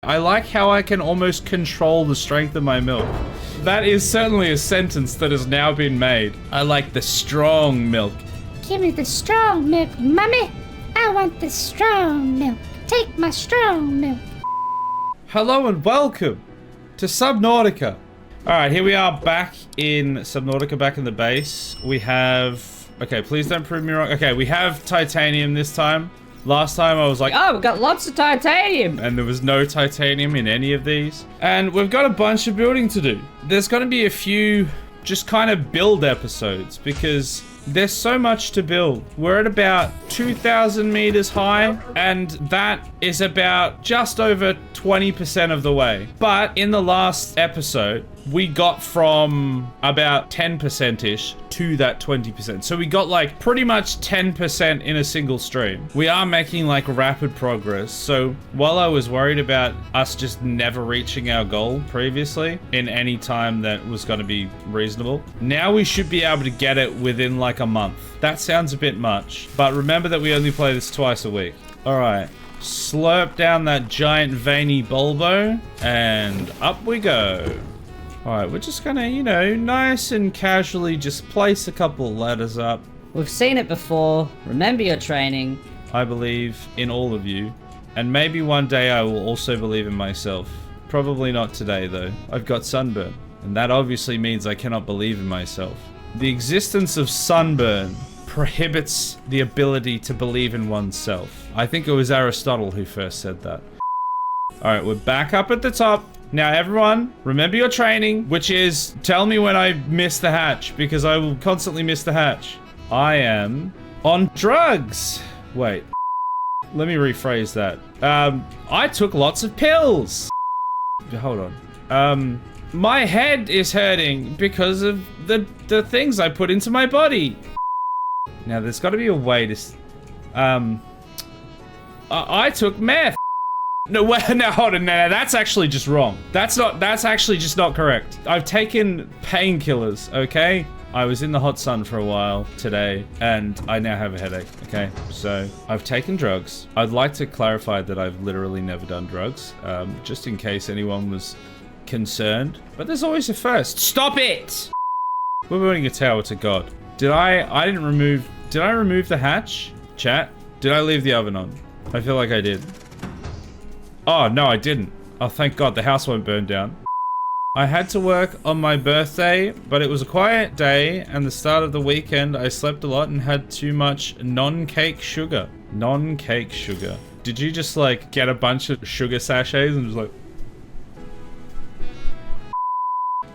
I like how I can almost control the strength of my milk. That is certainly a sentence that has now been made. I like the strong milk. Give me the strong milk, Mommy. I want the strong milk. Take my strong milk. Hello and welcome to Subnautica. Alright, here we are back in Subnautica, back in the base. We have... Okay, please don't prove me wrong. Okay, we have titanium this time. Last time I was like, oh, we've got lots of titanium. And there was no titanium in any of these. And we've got a bunch of building to do. There's going to be a few just kind of build episodes because there's so much to build. We're at about 2,000 meters high, and that is about just over 20% of the way. But in the last episode, we got from about 10%-ish to that 20%. So we got like pretty much 10% in a single stream. We are making like rapid progress. So while I was worried about us just never reaching our goal previously in any time that was going to be reasonable, now we should be able to get it within like a month. That sounds a bit much, but remember that we only play this twice a week. All right. Slurp down that giant veiny bulbo and up we go. Alright, we're just gonna, you know, nice and casually just place a couple ladders up. We've seen it before. Remember your training. I believe in all of you. And maybe one day I will also believe in myself. Probably not today, though. I've got sunburn. And that obviously means I cannot believe in myself. The existence of sunburn prohibits the ability to believe in oneself. I think it was Aristotle who first said that. Alright, we're back up at the top. Now everyone, remember your training, which is tell me when I miss the hatch, because I will constantly miss the hatch. I am on drugs. Wait, let me rephrase that. I took lots of pills. Hold on. My head is hurting because of the things I put into my body. Now there's got to be a way to... I took meth. No, no, hold on, no, that's actually just wrong. That's actually just not correct. I've taken painkillers, okay? I was in the hot sun for a while today, and I now have a headache, okay? So, I've taken drugs. I'd like to clarify that I've literally never done drugs, just in case anyone was concerned. But there's always a first. Stop it! We're building a tower to God. Did I remove the hatch? Chat? Did I leave the oven on? I feel like I did. Oh, no, I didn't. Oh, thank God, the house won't burn down. I had to work on my birthday, but it was a quiet day, and the start of the weekend, I slept a lot and had too much non-cake sugar. Non-cake sugar. Did you just, like, get a bunch of sugar sachets and just, like...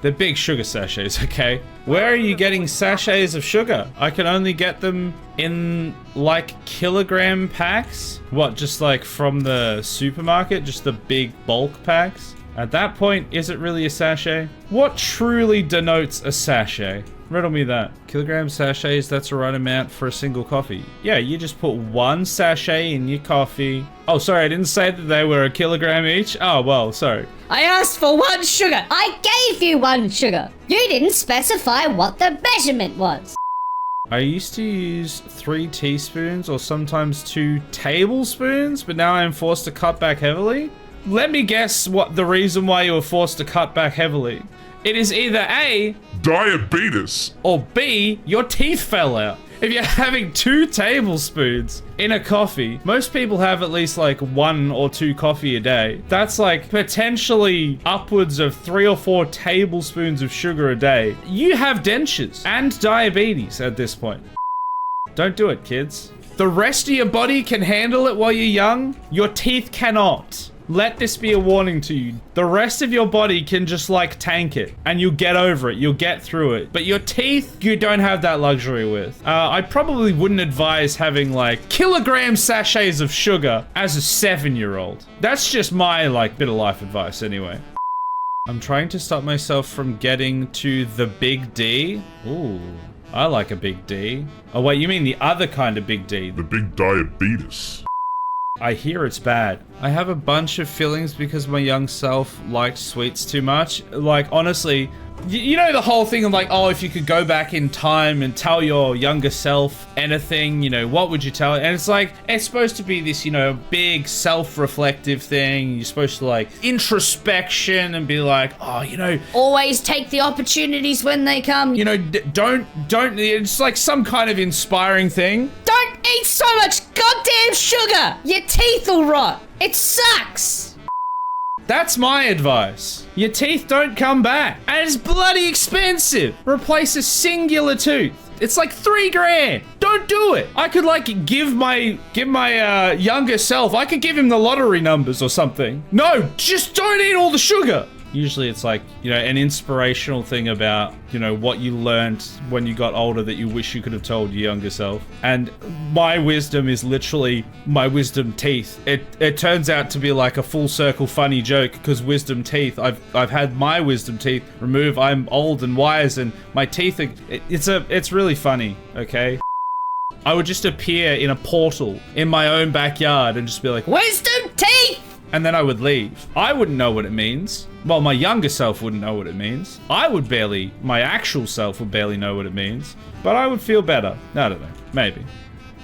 They're big sugar sachets, okay? Where are you getting sachets of sugar? I can only get them in, like, kilogram packs? What, just, like, from the supermarket? Just the big bulk packs? At that point, is it really a sachet? What truly denotes a sachet? Riddle me that. Kilogram sachets, that's the right amount for a single coffee. Yeah, you just put one sachet in your coffee. Oh, sorry, I didn't say that they were a kilogram each. Oh, well, sorry. I asked for 1 sugar. I gave you 1 sugar. You didn't specify what the measurement was. I used to use 3 teaspoons or sometimes 2 tablespoons, but now I am forced to cut back heavily. Let me guess what the reason why you were forced to cut back heavily. It is either A, diabetes, or B, your teeth fell out. If you're having 2 tablespoons in a coffee, most people have at least like 1 or 2 coffee a day. That's like potentially upwards of 3 or 4 tablespoons of sugar a day. You have dentures and diabetes at this point. Don't do it, kids. The rest of your body can handle it while you're young. Your teeth cannot. Let this be a warning to you. The rest of your body can just like tank it and you'll get over it. You'll get through it. But your teeth, you don't have that luxury with. I probably wouldn't advise having like kilogram sachets of sugar as a 7-year-old. That's just my like bit of life advice anyway. I'm trying to stop myself from getting to the big D. Ooh, I like a big D. Oh wait, you mean the other kind of big D? the big diabetes. I hear it's bad. I have a bunch of feelings because my young self liked sweets too much. Like, honestly, you know the whole thing of like, oh, if you could go back in time and tell your younger self anything, you know, what would you tell it? And it's like, it's supposed to be this, you know, big self-reflective thing. You're supposed to like introspection and be like, oh, you know, Always take the opportunities when they come. you know, don't, it's like some kind of inspiring thing. Don't eat so much goddamn sugar. Your teeth will rot. It sucks. That's my advice. Your teeth don't come back. And it's bloody expensive. Replace a singular tooth. It's like $3 grand. Don't do it. I could like give my younger self, I could give him the lottery numbers or something. No, just don't eat all the sugar. Usually it's like, you know, an inspirational thing about, you know, what you learned when you got older that you wish you could have told your younger self. And my wisdom is literally my wisdom teeth. It turns out to be like a full circle funny joke because wisdom teeth, I've had my wisdom teeth removed. I'm old and wise and my teeth are, it's really funny, okay? I would just appear in a portal in my own backyard and just be like, Wisdom teeth. and then I would leave. I wouldn't know what it means. Well, my younger self wouldn't know what it means. My actual self would barely know what it means. But I would feel better. I don't know. Maybe.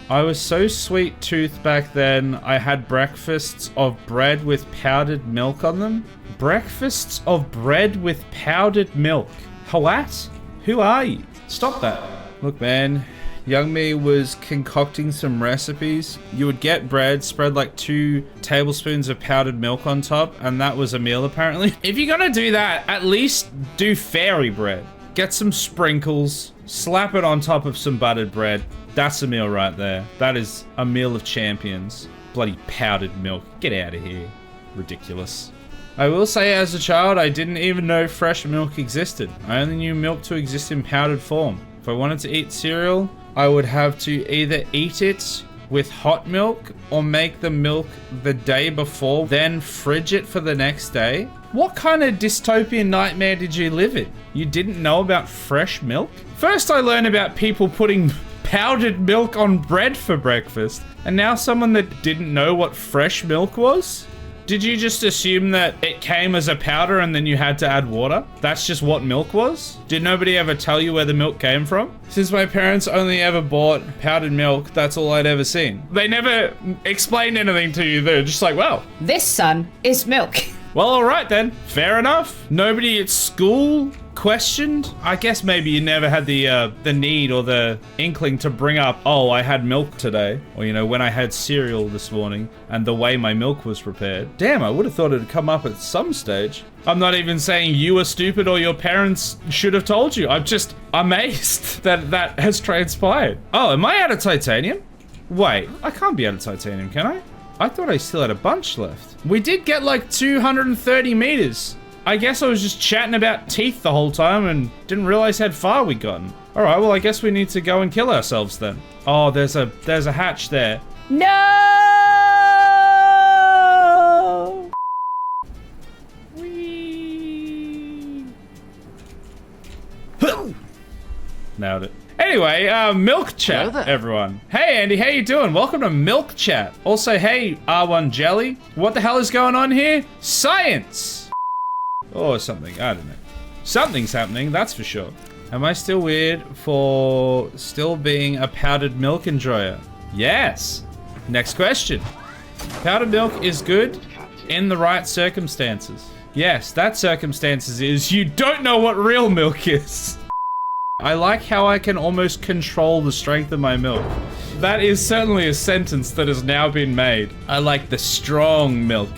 I was so sweet toothed back then, I had breakfasts of bread with powdered milk on them. Breakfasts of bread with powdered milk. What? Who are you? Stop that. Look, man. Young me was concocting some recipes. You would get bread, spread like 2 tablespoons of powdered milk on top, and that was a meal apparently. If you're gonna do that, at least do fairy bread. Get some sprinkles, slap it on top of some buttered bread. That's a meal right there. That is a meal of champions. Bloody powdered milk. Get out of here. Ridiculous. I will say as a child, I didn't even know fresh milk existed. I only knew milk to exist in powdered form. If I wanted to eat cereal, I would have to either eat it with hot milk or make the milk the day before, then fridge it for the next day. What kind of dystopian nightmare did you live in? You didn't know about fresh milk? First I learned about people putting powdered milk on bread for breakfast, and now someone that didn't know what fresh milk was? Did you just assume that it came as a powder and then you had to add water? That's just what milk was? Did nobody ever tell you where the milk came from? Since my parents only ever bought powdered milk, that's all I'd ever seen. They never explained anything to you. They're just like, well, This, son, is milk. well, all right then. Fair enough. Nobody at school questioned? I guess maybe you never had the need or the inkling to bring up, oh, I had milk today. Or, you know, when I had cereal this morning and the way my milk was prepared. Damn, I would have thought it'd come up at some stage. I'm not even saying you were stupid or your parents should have told you. I'm just amazed that that has transpired. Oh, am I out of titanium? Wait, I can't be out of titanium, can I? I thought I still had a bunch left. We did get like 230 meters. I guess I was just chatting about teeth the whole time and didn't realize how far we'd gotten. All right, well, I guess we need to go and kill ourselves then. Oh, there's a hatch there. No! Whee! Nailed it. Anyway, Milk Chat, everyone. Hey, Andy, how you doing? Welcome to Milk Chat. Also, hey, R1 Jelly. What the hell is going on here? Science! Or something, I don't know. Something's happening, that's for sure. Am I still weird for still being a powdered milk enjoyer? Yes. Next question. Powdered milk is good in the right circumstances. Yes, that circumstances is you don't know what real milk is. I like how I can almost control the strength of my milk. That is certainly a sentence that has now been made. I like the strong milk.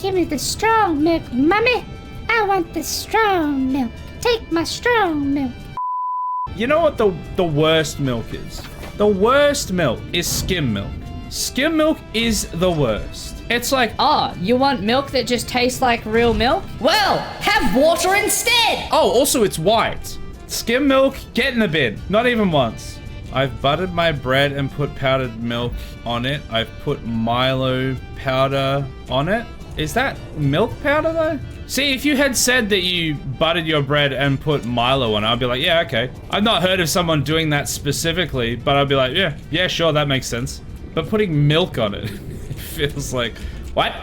Give me the strong milk, mommy. I want the strong milk. Take my strong milk. You know what the worst milk is? The worst milk is skim milk. Skim milk is the worst. It's like, Oh, you want milk that just tastes like real milk? Well, have water instead! oh, also it's white. Skim milk, get in the bin. Not even once. I've buttered my bread and put powdered milk on it. I've put Milo powder on it. Is that milk powder though? See, if you had said that you buttered your bread and put Milo on it, I'd be like, yeah, okay. I've not heard of someone doing that specifically, but I'd be like, yeah, sure, that makes sense. But putting milk on it, feels like. What?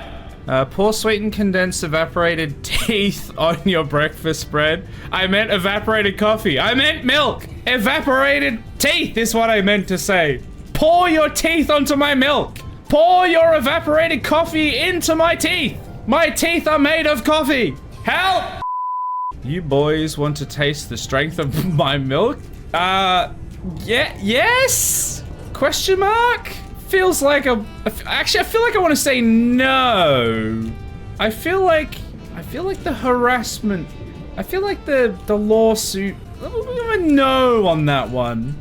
Pour sweetened condensed evaporated teeth on your breakfast bread. I meant evaporated coffee. I meant milk. Evaporated teeth is what I meant to say. Pour your teeth onto my milk. Pour your evaporated coffee into my teeth. My teeth are made of coffee. Help! You boys want to taste the strength of my milk? Yes? Question mark? Feels like actually, I feel like I want to say no. I feel like the harassment, I feel like the lawsuit, a no on that one.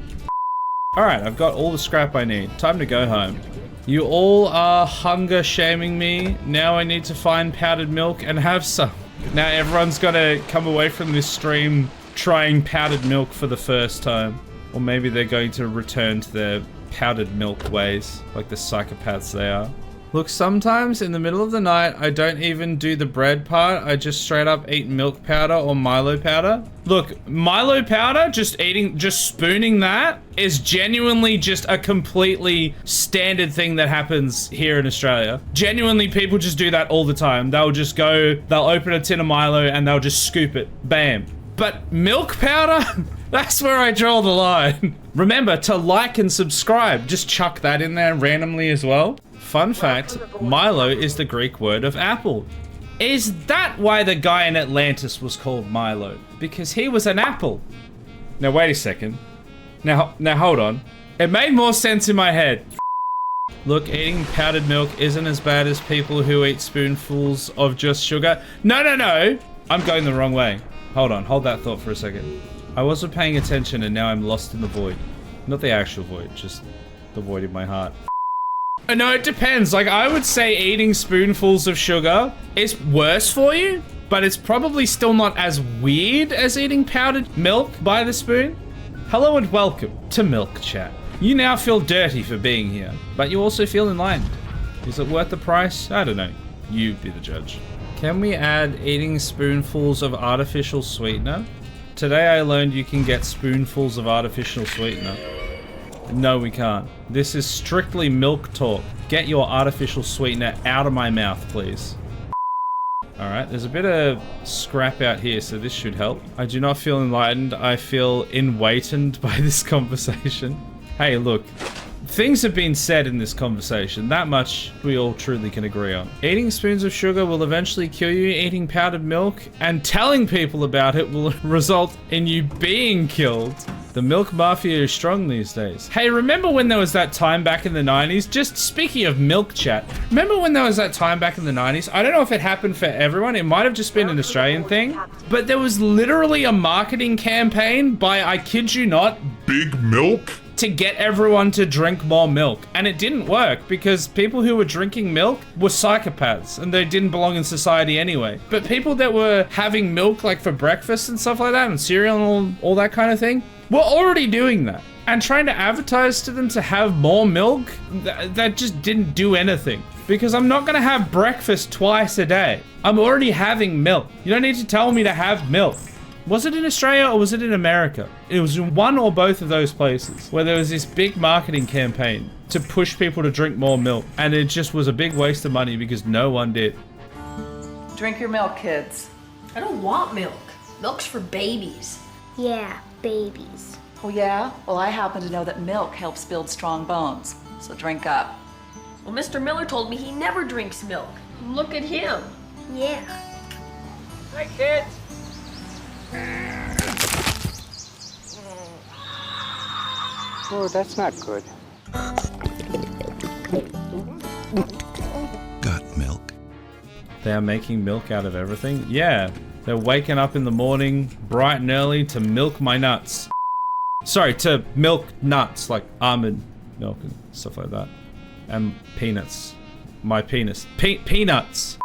All right, I've got all the scrap I need. Time to go home. You all are hunger shaming me. Now I need to find powdered milk and have some. Now everyone's gotta come away from this stream trying powdered milk for the first time. Or maybe they're going to return to their powdered milk ways, like the psychopaths they are. Look, sometimes in the middle of the night, I don't even do the bread part. I just straight up eat milk powder or Milo powder. Look, Milo powder, just spooning that is genuinely just a completely standard thing that happens here in Australia. Genuinely, people just do that all the time. They'll just go, they'll open a tin of Milo and they'll just scoop it. Bam. But milk powder? That's where I draw the line. Remember to like and subscribe. Just chuck that in there randomly as well. Fun fact, Milo is the Greek word of apple. Is that why the guy in Atlantis was called Milo? Because he was an apple. Now wait a second. Now hold on. It made more sense in my head. Look, eating powdered milk isn't as bad as people who eat spoonfuls of just sugar. No. I'm going the wrong way. Hold on, hold that thought for a second. I wasn't paying attention and now I'm lost in the void. Not the actual void, just the void in my heart. No, it depends. Like, I would say eating spoonfuls of sugar is worse for you, but it's probably still not as weird as eating powdered milk by the spoon. Hello and welcome to Milk Chat. You now feel dirty for being here, but you also feel enlightened. Is it worth the price? I don't know. You be the judge. Can we add eating spoonfuls of artificial sweetener? Today I learned you can get spoonfuls of artificial sweetener. No, we can't. This is strictly milk talk. Get your artificial sweetener out of my mouth, please. Alright, there's a bit of scrap out here, so this should help. I do not feel enlightened. I feel enweightened by this conversation. Hey, look. Things have been said in this conversation. That much we all truly can agree on. Eating spoons of sugar will eventually kill you. Eating powdered milk and telling people about it will result in you being killed. The milk mafia is strong these days. Hey, remember when there was that time back in the 90s? Just speaking of milk chat, remember when there was that time back in the 90s? I don't know if it happened for everyone. It might have just been an Australian thing. But there was literally a marketing campaign by, I kid you not, Big Milk? To get everyone to drink more milk. And it didn't work because people who were drinking milk were psychopaths and they didn't belong in society anyway. But people that were having milk like for breakfast and stuff like that and cereal and all that kind of thing were already doing that. And trying to advertise to them to have more milk, that just didn't do anything. Because I'm not gonna have breakfast twice a day. I'm already having milk. You don't need to tell me to have milk. Was it in Australia or was it in America? It was in one or both of those places where there was this big marketing campaign to push people to drink more milk. And it just was a big waste of money because no one did. Drink your milk, kids. I don't want milk. Milk's for babies. Yeah, babies. Oh yeah? Well, I happen to know that milk helps build strong bones. So drink up. Well, Mr. Miller told me he never drinks milk. Look at him. Yeah. Hi, kids. Oh, that's not good. Got milk. They are making milk out of everything? Yeah. They're waking up in the morning, bright and early, to milk my nuts. Sorry, to milk nuts, like almond milk and stuff like that. And peanuts. My penis. Peanuts!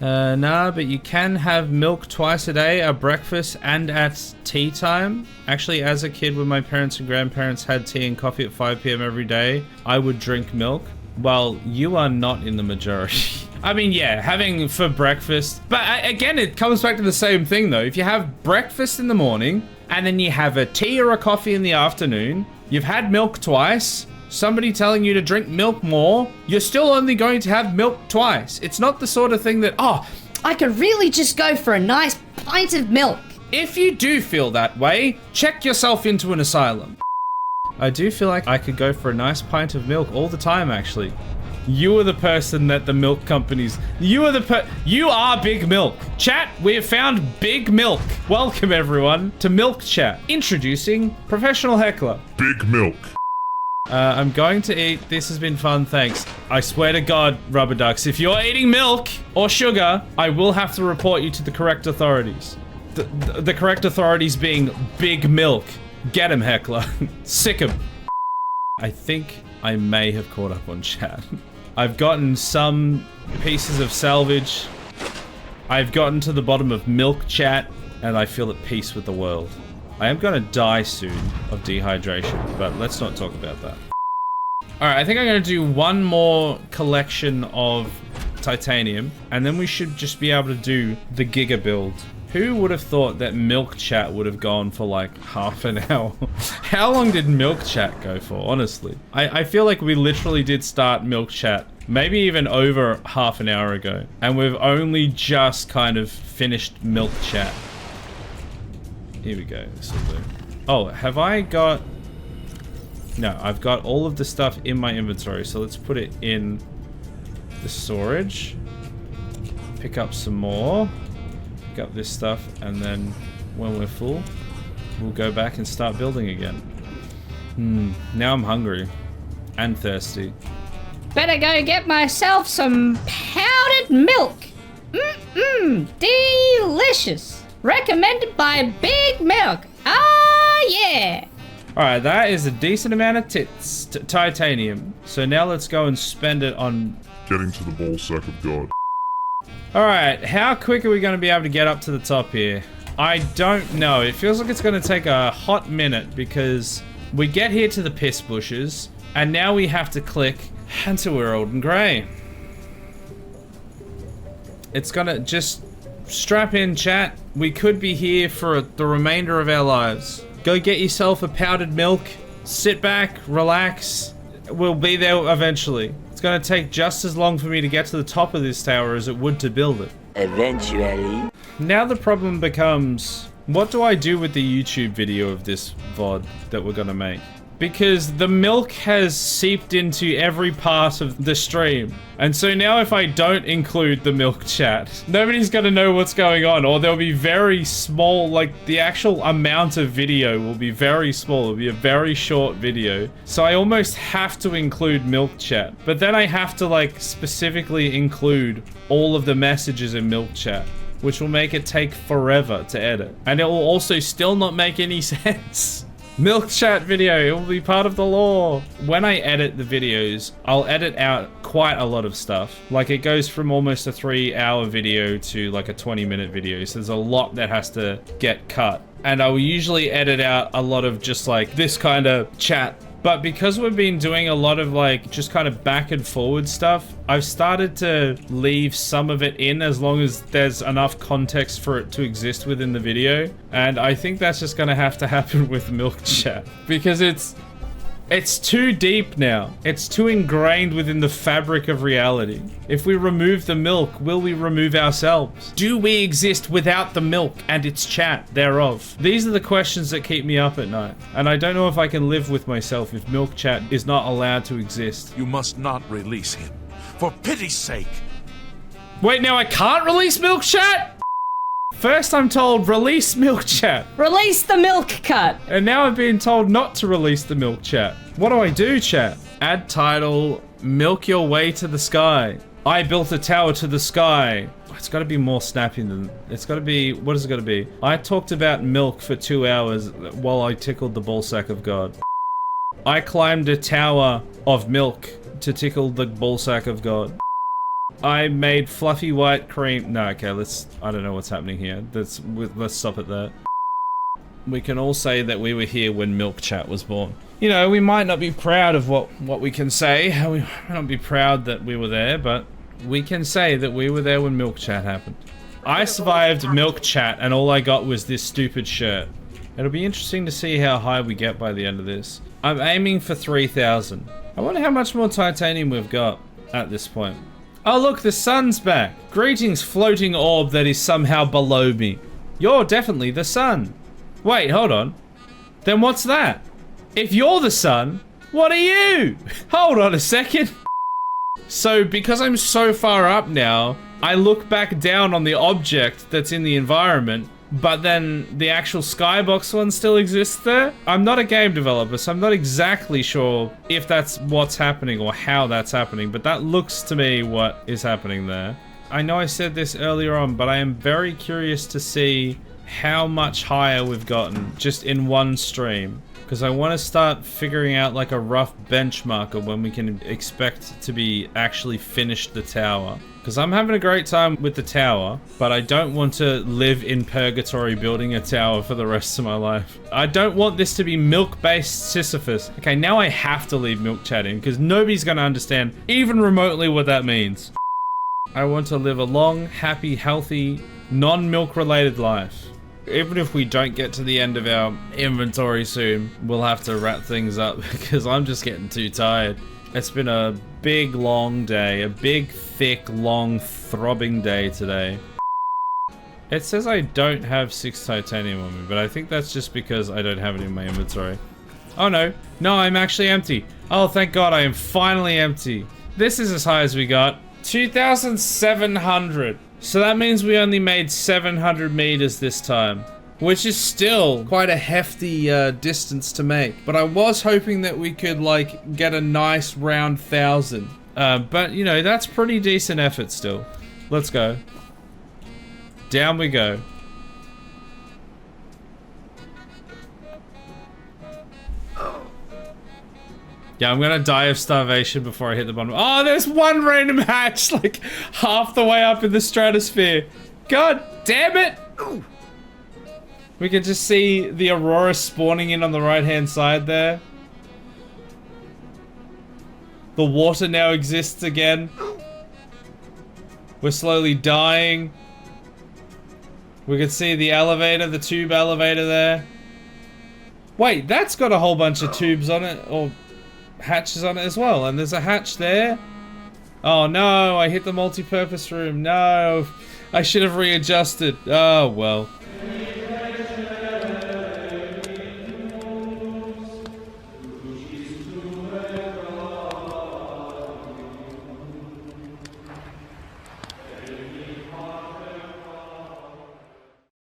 Nah, but you can have milk twice a day, at breakfast and at tea time. Actually, as a kid, when my parents and grandparents had tea and coffee at 5 p.m. every day, I would drink milk. Well, you are not in the majority. I mean, yeah, having for breakfast. But again, it comes back to the same thing, though. If you have breakfast in the morning, and then you have a tea or a coffee in the afternoon, you've had milk twice, somebody telling you to drink milk more, you're still only going to have milk twice. It's not the sort of thing that, oh, I could really just go for a nice pint of milk. if you do feel that way, check yourself into an asylum. I do feel like I could go for a nice pint of milk all the time, actually. You are the person that the milk companies... You are Big Milk. Chat, we have found Big Milk. Welcome, everyone, to Milk Chat. Introducing Professional Heckler. Big Milk. I'm going to eat. This has been fun, thanks. I swear to God, Rubber Ducks, if you're eating milk or sugar, I will have to report you to the correct authorities. The correct authorities being Big Milk. Get him, Heckler. Sick him. I think I may have caught up on chat. I've gotten some pieces of salvage. I've gotten to the bottom of Milk Chat, and I feel at peace with the world. I am gonna die soon of dehydration, but let's not talk about that. Alright, I think I'm gonna do one more collection of titanium, and then we should just be able to do the Giga build. Who would have thought that Milk Chat would have gone for like half an hour? How long did Milk Chat go for, honestly? I feel like we literally did start Milk Chat maybe even over half an hour ago, and we've only just kind of finished Milk Chat. Here we go, this will do. Oh, have I got... No, I've got all of the stuff in my inventory, so let's put it in the storage. Pick up some more. Pick up this stuff, and then when we're full, we'll go back and start building again. Now I'm hungry. And thirsty. Better go get myself some powdered milk. Delicious. Recommended by Big Milk. Ah, yeah. Alright, that is a decent amount of titanium. So now let's go and spend it on... Getting to the ball sack of God. Alright, how quick are we going to be able to get up to the top here? I don't know. It feels like it's going to take a hot minute because we get here to the piss bushes and now we have to click until we're old and grey. It's going to just strap in, chat. We could be here for the remainder of our lives. Go get yourself a powdered milk. Sit back, relax. We'll be there eventually. It's gonna take just as long for me to get to the top of this tower as it would to build it. Eventually. Now the problem becomes, what do I do with the YouTube video of this VOD that we're gonna make? Because the milk has seeped into every part of the stream. And so now if I don't include the Milk Chat, nobody's gonna know what's going on, or there'll be very small, like the actual amount of video will be very small. It'll be a very short video. So I almost have to include Milk Chat, but then I have to like specifically include all of the messages in Milk Chat, which will make it take forever to edit. And it will also still not make any sense. Milk Chat video, it will be part of the lore. When I edit the videos, I'll edit out quite a lot of stuff. Like it goes from almost a 3-hour video to like a 20-minute video. So there's a lot that has to get cut. And I will usually edit out a lot of just like this kind of chat. But because we've been doing a lot of like just kind of back and forward stuff, I've started to leave some of it in as long as there's enough context for it to exist within the video. And I think that's just gonna have to happen with Milk Chat because it's too deep now. It's too ingrained within the fabric of reality. If we remove the milk, will we remove ourselves? Do we exist without the milk and its chat thereof? These are the questions that keep me up at night. And I don't know if I can live with myself if Milk Chat is not allowed to exist. You must not release him. For pity's sake. Wait, now I can't release Milk Chat? First I'm told release Milk Chat. Release the milk cut. And now I'm being told not to release the Milk Chat. What do I do, chat? Add title, milk your way to the sky. I built a tower to the sky. It's gotta be more snappy than, it's gotta be, what is it gotta be? I talked about milk for 2 hours while I tickled the ballsack of God. I climbed a tower of milk to tickle the ballsack of God. I made fluffy white cream. No, okay, I don't know what's happening here. Let's stop it there. We can all say that we were here when Milk Chat was born. You know, we might not be proud of what we can say. We might not be proud that we were there, but we can say that we were there when Milk Chat happened. I survived Milk Chat and all I got was this stupid shirt. It'll be interesting to see how high we get by the end of this. I'm aiming for 3,000. I wonder how much more titanium we've got at this point. Oh look, the sun's back. Greetings, floating orb that is somehow below me. You're definitely the sun. Wait, hold on. Then what's that? If you're the sun, what are you? Hold on a second. So because I'm so far up now, I look back down on the object that's in the environment, but then the actual skybox one still exists there? I'm not a game developer, so I'm not exactly sure if that's what's happening or how that's happening, but that looks to me what is happening there. I know I said this earlier on, but I am very curious to see how much higher we've gotten just in one stream. Because I want to start figuring out like a rough benchmark of when we can expect to be actually finished the tower. Because I'm having a great time with the tower, but I don't want to live in purgatory building a tower for the rest of my life. I don't want this to be milk-based Sisyphus. Okay, now I have to leave milk chat in because nobody's going to understand even remotely what that means. I want to live a long, happy, healthy, non-milk related life. Even if we don't get to the end of our inventory soon, we'll have to wrap things up because I'm just getting too tired. It's been a big, long day. A big, thick, long, throbbing day today. It says I don't have 6 titanium on me, but I think that's just because I don't have it in my inventory. Oh no. No, I'm actually empty. Oh, thank God, I am finally empty. This is as high as we got. 2,700. So that means we only made 700 meters this time, which is still quite a hefty distance to make. But I was hoping that we could like get a nice round 1,000. But you know, that's pretty decent effort still. Let's go. Down we go. Yeah, I'm gonna die of starvation before I hit the bottom. Oh, there's one random hatch, like, half the way up in the stratosphere. God damn it! We can just see the aurora spawning in on the right-hand side there. The water now exists again. We're slowly dying. We can see the elevator, the tube elevator there. Wait, that's got a whole bunch of tubes on it, or hatches on it as well, and there's a hatch there. Oh no, I hit the multi-purpose room. No, I should have readjusted. Oh well.